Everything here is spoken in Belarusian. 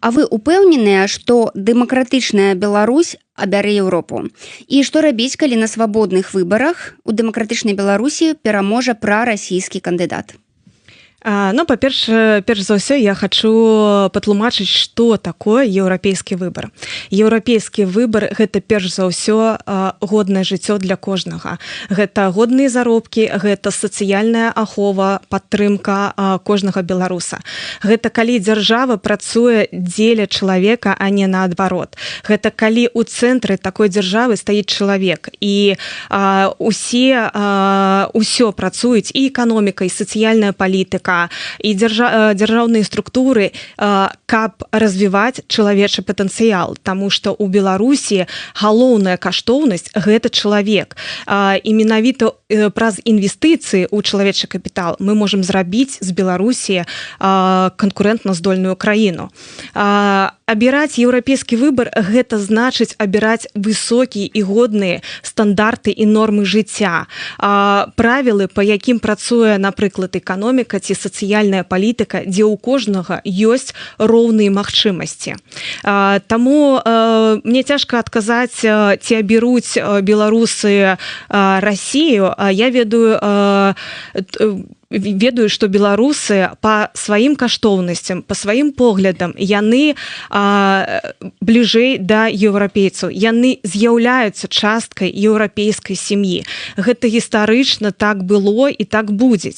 А вы упэўненыя, што дэмакратычная Беларусь абярэ Еўропу? І што рабіць, калі на свабодных выбарах у дэмакратычнай Беларусі пераможа прарасійскі кандыдат? Ну, па-першае, перш за ўсё я хочу патлумачыць, што такое еўрапейскі выбар. Еўрапейскі выбар — гэта перш за ўсё годнае жыццё для кожнага. Гэта годныя заробкі, гэта сацыяльная ахова, падтрымка кожнага беларуса. Гэта калі дзяржава працуе дзеля чалавека, а не наадварот. Гэта калі ў цэнтры такой дзяржавы стаіць чалавек, і ўсё працуюць, і эканоміка, і сацыяльная палітыка, і дзяржаўныя структуры, каб развіваць чалавечы патэнцыял, таму што ў Беларусі галоўная каштоўнасць — гэта чалавек. І менавіта праз інвестыцыі ў чалавечы капітал мы можам зрабіць з Беларусі канкурэнтназдольную краіну. Абіраць еўрапейскі выбар — гэта значыць абіраць высокія і годныя стандарты і нормы жыцця. Правілы, па якім працуе, напрыклад, эканоміка ці сацыяльная палітыка, дзе ў кожнага ёсць роўныя магчымасці. Таму мне цяжка адказаць, ці абяруць беларусы Расію. Я ведаю, што беларусы па сваім каштоўнасцям, па сваім поглядам, яны бліжэй да еўрапейцаў. Яны з'яўляюцца часткай еўрапейскай сям'і. Гэта гістарычна так было і так будзе.